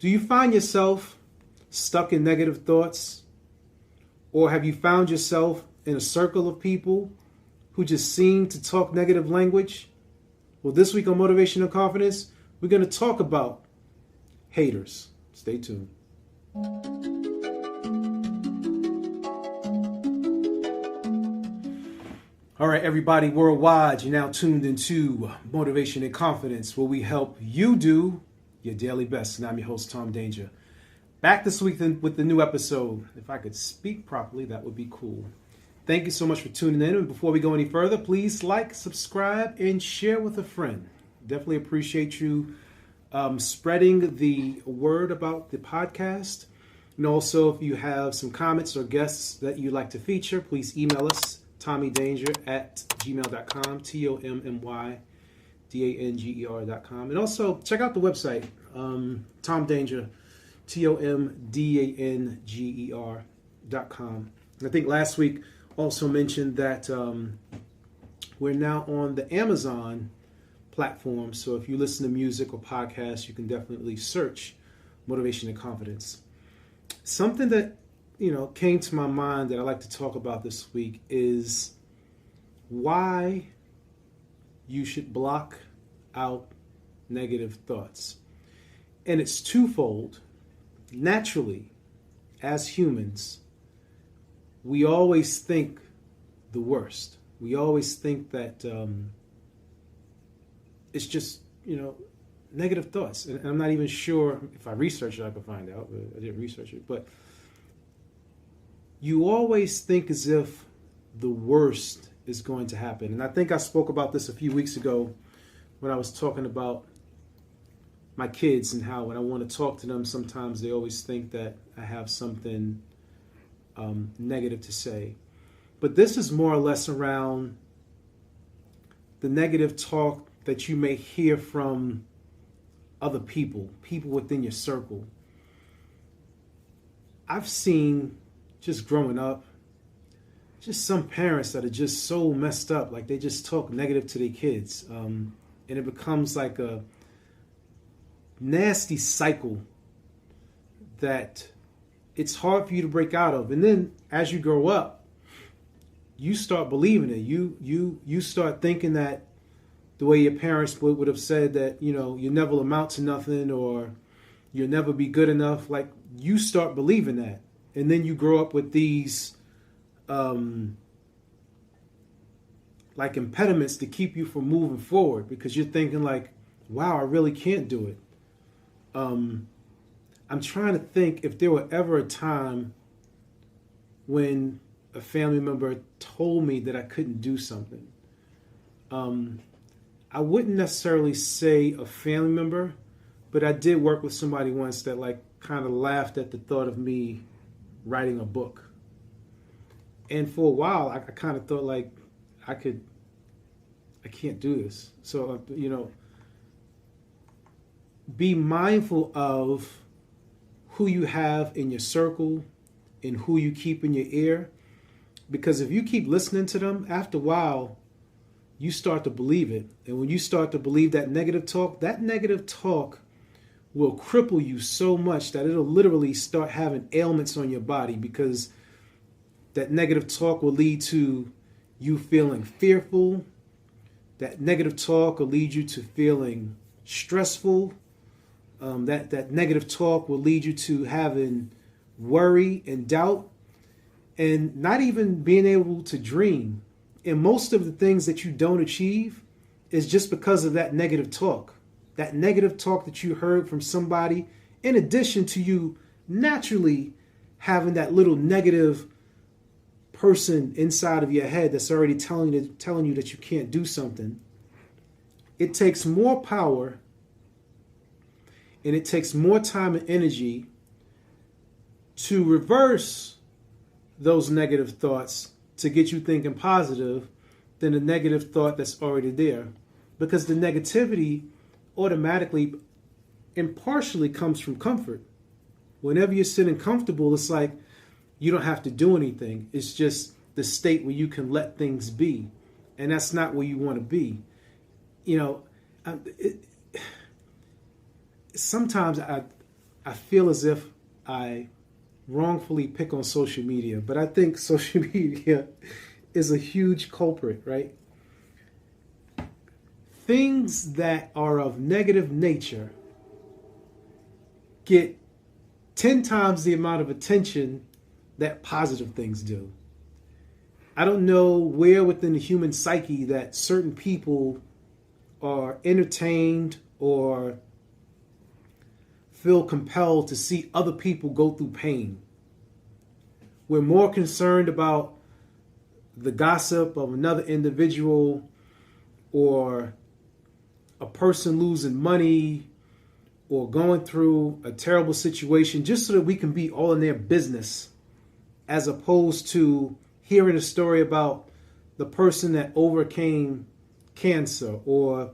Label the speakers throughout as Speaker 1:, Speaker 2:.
Speaker 1: Do you find yourself stuck in negative thoughts? Or have you found yourself in a circle of people who just seem to talk negative language? Well, this week on Motivational Confidence, we're going to talk about haters. Stay tuned. All right, everybody worldwide, you're now tuned into Motivation and Confidence, where we help you do your daily best. And I'm your host, Tom Danger. Back this week with the new episode. If I could speak properly, that would be cool. Thank you so much for tuning in. And before we go any further, please like, subscribe, and share with a friend. Definitely appreciate you spreading the word about the podcast. And also, if you have some comments or guests that you'd like to feature, please email us, tommydanger@gmail.com, TOMMYDANGER.com. And also, check out the website, Tom Danger, TOMDANGER.com. I think last week also mentioned that we're now on the Amazon platform. So if you listen to music or podcasts, you can definitely search Motivation and Confidence. Something that came to my mind that I'd like to talk about this week is why you should block out negative thoughts. And it's twofold. Naturally, as humans, we always think the worst. We always think that it's just, negative thoughts. And I'm not even sure if I researched it, I could find out, but I didn't research it. But you always think as if the worst is going to happen. And I think I spoke about this a few weeks ago when I was talking about my kids and how when I want to talk to them, sometimes they always think that I have something negative to say. But this is more or less around the negative talk that you may hear from other people within your circle. I've seen, just growing up, just some parents that are just so messed up, like they just talk negative to their kids. And it becomes like a nasty cycle that it's hard for you to break out of. And then as you grow up, you start believing it. You start thinking that the way your parents would have said that, you never amount to nothing or you'll never be good enough. Like you start believing that. And then you grow up with these like impediments to keep you from moving forward because you're thinking like, wow, I really can't do it. I'm trying to think if there were ever a time when a family member told me that I couldn't do something. I wouldn't necessarily say a family member, but I did work with somebody once that like kind of laughed at the thought of me writing a book. And for a while, I kind of thought like I can't do this. So, be mindful of who you have in your circle and who you keep in your ear. Because if you keep listening to them, after a while, you start to believe it. And when you start to believe that negative talk will cripple you so much that it'll literally start having ailments on your body, because that negative talk will lead to you feeling fearful. That negative talk will lead you to feeling stressful. That negative talk will lead you to having worry and doubt and not even being able to dream. And most of the things that you don't achieve is just because of that negative talk. That negative talk that you heard from somebody, in addition to you naturally having that little negative person inside of your head that's already telling you that you can't do something. It takes more power and it takes more time and energy to reverse those negative thoughts to get you thinking positive than a negative thought that's already there. Because the negativity automatically and partially comes from comfort. Whenever you're sitting comfortable, it's like you don't have to do anything. It's just the state where you can let things be. And that's not where you want to be. Sometimes I I feel as if I wrongfully pick on social media, but I think social media is a huge culprit, right? Things that are of negative nature get 10 times the amount of attention that positive things do. I don't know where within the human psyche that certain people are entertained or feel compelled to see other people go through pain. We're more concerned about the gossip of another individual or a person losing money or going through a terrible situation just so that we can be all in their business, as opposed to hearing a story about the person that overcame cancer or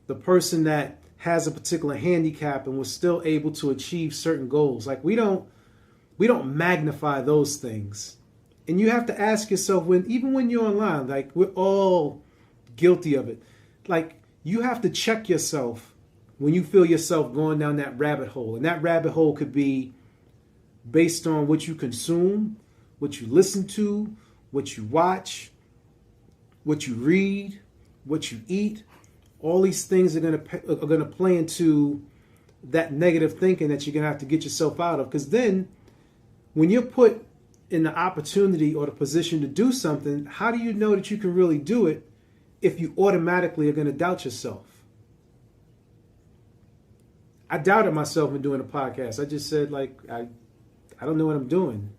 Speaker 1: the person that has a particular handicap and was still able to achieve certain goals. Like we don't magnify those things. And you have to ask yourself, even when you're online, like we're all guilty of it. Like you have to check yourself when you feel yourself going down that rabbit hole. And that rabbit hole could be based on what you consume, what you listen to, what you watch, what you read, what you eat. All these things are going to play into that negative thinking that you're going to have to get yourself out of. Because then when you're put in the opportunity or the position to do something, how do you know that you can really do it if you automatically are going to doubt yourself? I doubted myself in doing a podcast. I just said, like, I don't know what I'm doing.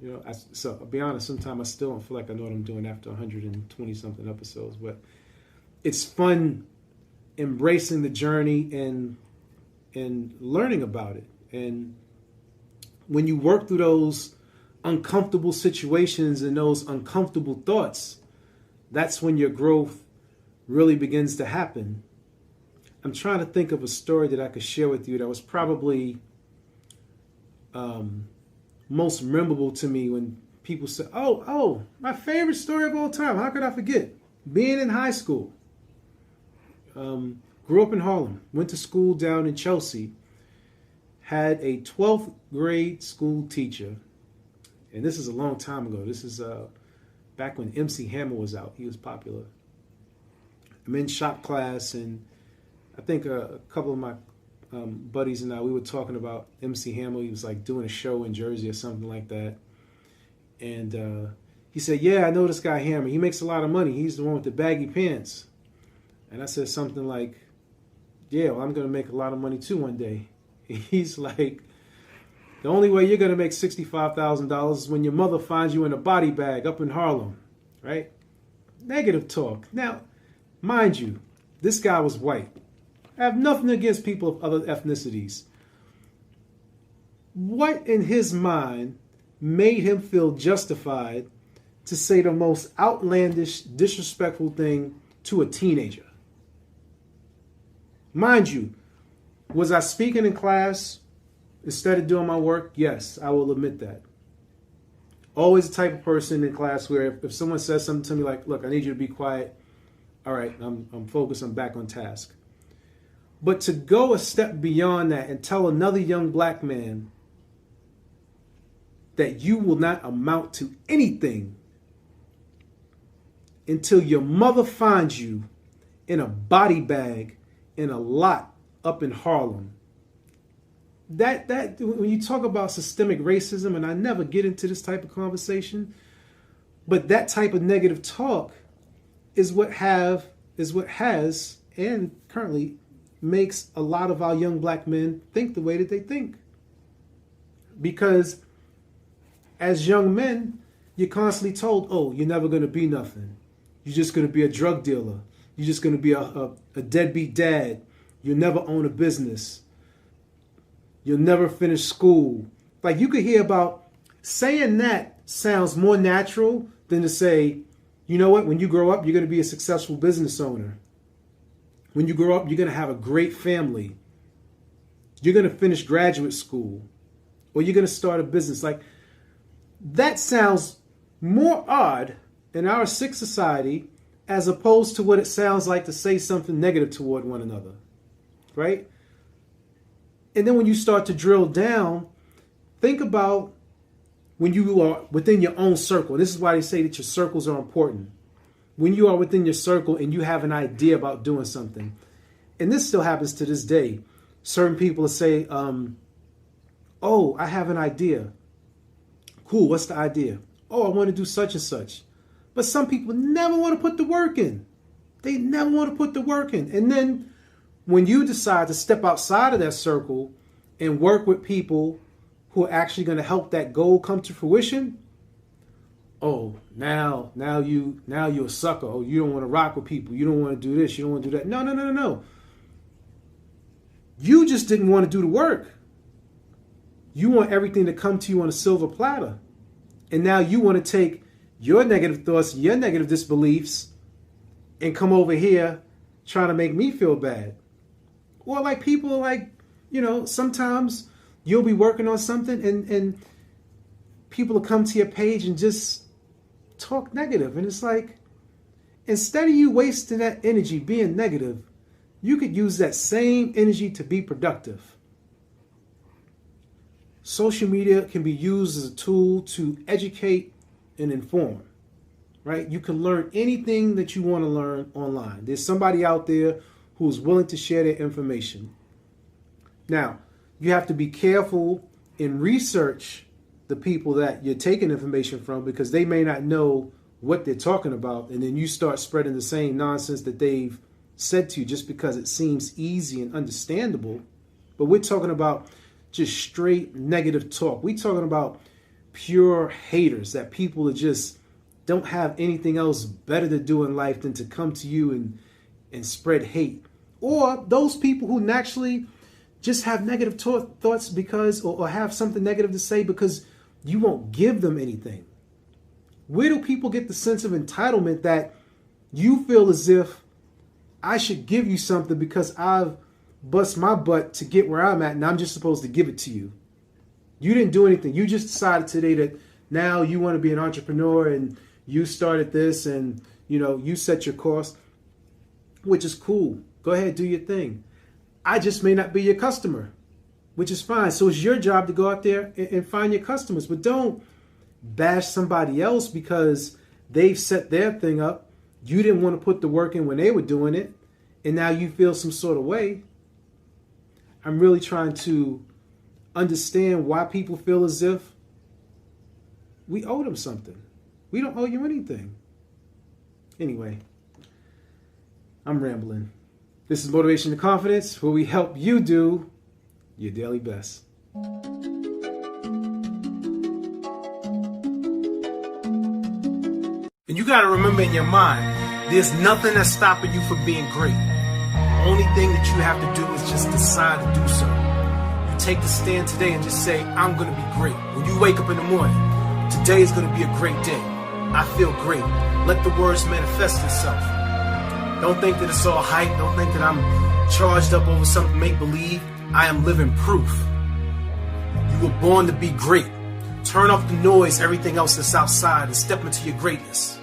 Speaker 1: You know, so I'll be honest, sometimes I still don't feel like I know what I'm doing after 120 something episodes, but it's fun embracing the journey and learning about it. And when you work through those uncomfortable situations and those uncomfortable thoughts, that's when your growth really begins to happen. I'm trying to think of a story that I could share with you that was probably most memorable to me when people say, oh, my favorite story of all time. How could I forget? Being in high school. Grew up in Harlem, went to school down in Chelsea, had a 12th grade school teacher, and this is a long time ago. This is back when MC Hammer was out. He was popular. I'm in shop class, and I think a couple of my buddies and I, we were talking about MC Hammer. He was like doing a show in Jersey or something like that. And he said, yeah, I know this guy Hammer. He makes a lot of money. He's the one with the baggy pants. And I said something like, yeah, well, I'm going to make a lot of money too one day. He's like, the only way you're going to make $65,000 is when your mother finds you in a body bag up in Harlem, right? Negative talk. Now, mind you, this guy was white. I have nothing against people of other ethnicities. What in his mind made him feel justified to say the most outlandish, disrespectful thing to a teenager? Mind you, was I speaking in class instead of doing my work? Yes, I will admit that. Always the type of person in class where if someone says something to me like, look, I need you to be quiet. All right, I'm focused, I'm back on task. But to go a step beyond that and tell another young black man that you will not amount to anything until your mother finds you in a body bag in a lot up in Harlem. That when you talk about systemic racism, and I never get into this type of conversation, but that type of negative talk is what has and currently makes a lot of our young black men think the way that they think. Because as young men, you're constantly told, oh, you're never going to be nothing. You're just going to be a drug dealer. You're just going to be a deadbeat dad. You'll never own a business. You'll never finish school. Like, you could hear about saying that sounds more natural than to say, you know what, when you grow up, you're going to be a successful business owner. When you grow up, you're going to have a great family. You're going to finish graduate school. Or you're going to start a business. Like, that sounds more odd in our sick society as opposed to what it sounds like to say something negative toward one another. Right? And then when you start to drill down, think about when you are within your own circle. This is why they say that your circles are important. When you are within your circle and you have an idea about doing something, and this still happens to this day, certain people will say, oh, I have an idea. Cool, what's the idea? Oh, I want to do such and such. But some people never want to put the work in. They never want to put the work in. And then when you decide to step outside of that circle and work with people who are actually going to help that goal come to fruition, oh, now you're a sucker. Oh, you don't want to rock with people. You don't want to do this. You don't want to do that. No. You just didn't want to do the work. You want everything to come to you on a silver platter. And now you want to take your negative thoughts, your negative disbeliefs, and come over here trying to make me feel bad. Or like people like, sometimes you'll be working on something and people will come to your page and just talk negative. And it's like, instead of you wasting that energy being negative, you could use that same energy to be productive. Social media can be used as a tool to educate and inform, right? You can learn anything that you want to learn online. There's somebody out there who's willing to share their information. Now, you have to be careful and research the people that you're taking information from, because they may not know what they're talking about, and then you start spreading the same nonsense that they've said to you just because it seems easy and understandable. But we're talking about just straight negative talk. We're talking about pure haters, that people that just don't have anything else better to do in life than to come to you and spread hate. Or those people who naturally just have negative thoughts because, or have something negative to say because you won't give them anything. Where do people get the sense of entitlement that you feel as if I should give you something because I've bust my butt to get where I'm at and I'm just supposed to give it to you? You didn't do anything. You just decided today that now you want to be an entrepreneur and you started this and, you set your course, which is cool. Go ahead, do your thing. I just may not be your customer, which is fine. So it's your job to go out there and find your customers. But don't bash somebody else because they've set their thing up. You didn't want to put the work in when they were doing it, and now you feel some sort of way. I'm really trying to understand why people feel as if we owe them something. We don't owe you anything. Anyway, I'm rambling. This is Motivation to Confidence, where we help you do your daily best. And you got to remember in your mind, there's nothing that's stopping you from being great. The only thing that you have to do is just decide to do so. You take the stand today and just say, I'm going to be great. When you wake up in the morning, today is going to be a great day. I feel great. Let the words manifest itself. Don't think that it's all hype. Don't think that I'm charged up over something make-believe. I am living proof. You were born to be great. Turn off the noise, everything else that's outside, and step into your greatness.